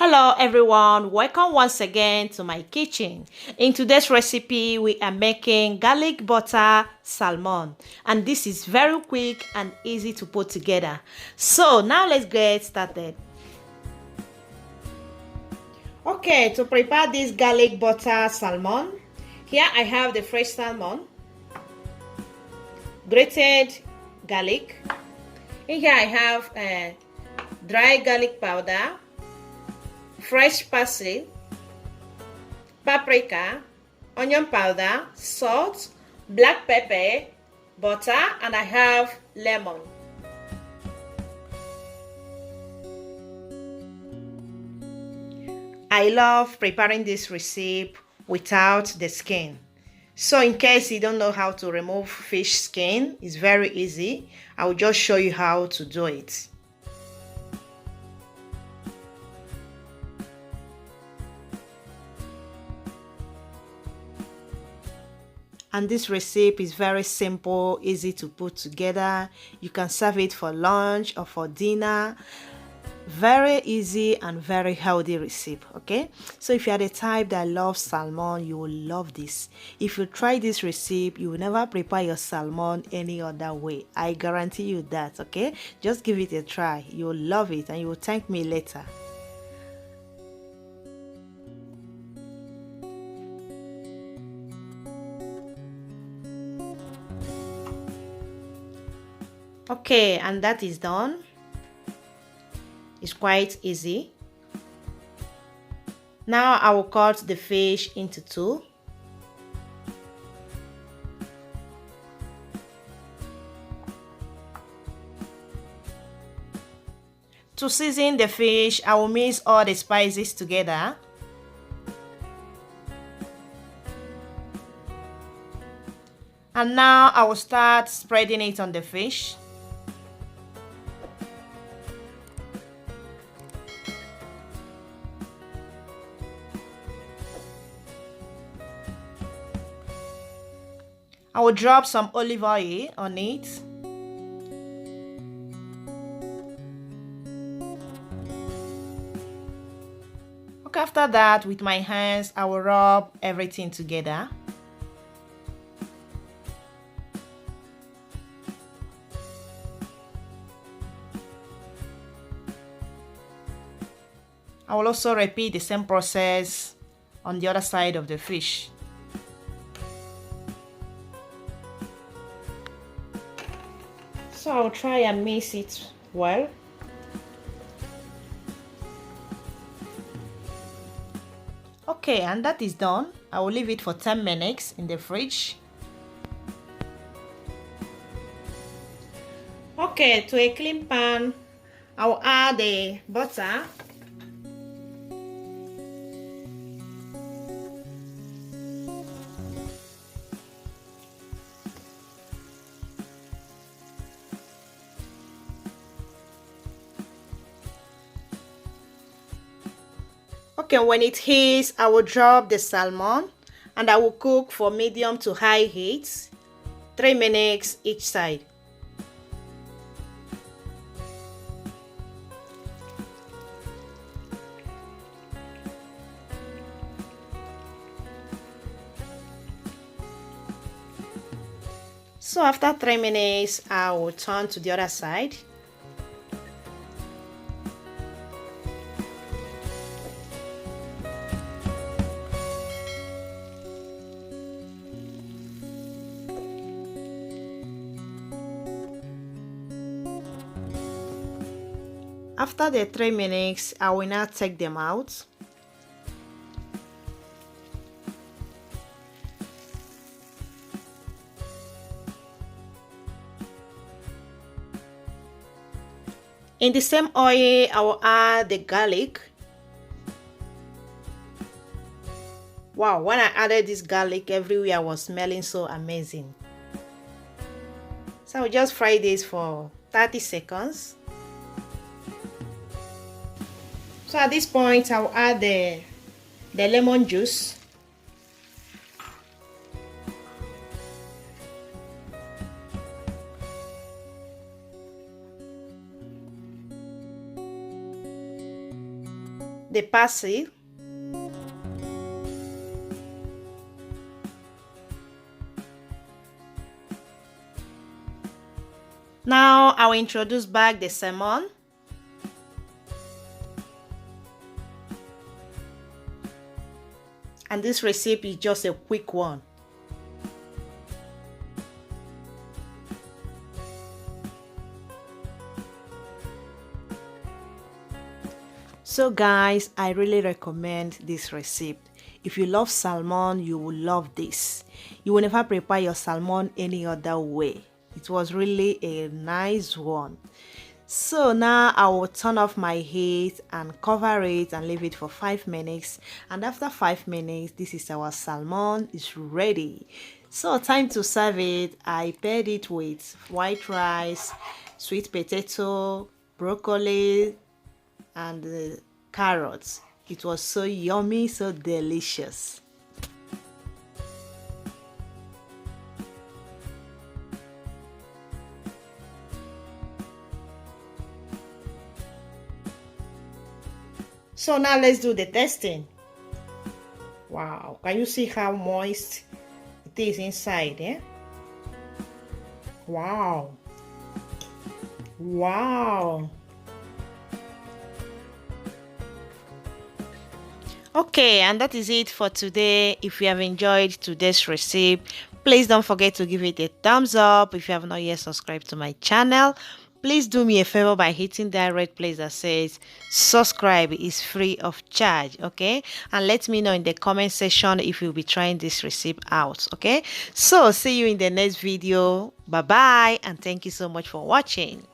Hello everyone, welcome once again to my kitchen. In today's recipe, we are making garlic butter salmon, and this is very quick and easy to put together. So now let's get started. Okay, to prepare this garlic butter salmon, here I have the fresh salmon, grated garlic. In here I have dry garlic powder, fresh parsley, paprika, onion powder, salt, black pepper, butter, and I have lemon. I love preparing this recipe without the skin. So in case you don't know how to remove fish skin, it's very easy. I will just show you how to do it. And this recipe is very simple, easy to put together. You can serve it for lunch or for dinner. Very easy and very healthy recipe. Okay, so if you are the type that loves salmon, you will love this. If you try this recipe, you will never prepare your salmon any other way. I guarantee you that. Okay, just give it a try. You will love it and you will thank me later. Okay, and that is done. It's quite easy. Now I will cut the fish into two. To season the fish, I will mix all the spices together. And now I will start spreading it on the fish. I will drop some olive oil on it. Okay, after that, with my hands, I will rub everything together. I will also repeat the same process on the other side of the fish. So I'll try and mix it well. Okay, and that is done. I will leave it for 10 minutes in the fridge. Okay, to a clean pan, I will add the butter. Okay, when it heats, I will drop the salmon and I will cook for medium to high heat, 3 minutes each side. So after 3 minutes, I will turn to the other side. After the 3 minutes, I will now take them out. In the same oil, I will add the garlic. Wow, when I added this garlic, everywhere was smelling so amazing. So I will just fry this for 30 seconds. So at this point, I will add the lemon juice. the parsley, now I will introduce back the salmon. And this recipe is just a quick one. So guys, I really recommend this recipe. If you love salmon, you will love this. You will never prepare your salmon any other way. It was really a nice one. So now I will turn off my heat and cover it and leave it for 5 minutes. And after 5 minutes, this is our salmon. It's ready. So time to serve it. I paired it with white rice, sweet potato, broccoli, and carrots. It was so yummy, so delicious. So now let's do the testing. Wow, can you see how moist it is inside, eh? Wow. Wow. Okay, and that is it for today. If you have enjoyed today's recipe, please don't forget to give it a thumbs up. If you have not yet subscribed to my channel, please do me a favor by hitting that red place that says subscribe. Is free of charge, okay? And let me know in the comment section if you'll be trying this recipe out, okay? So see you in the next video. Bye bye, and thank you so much for watching.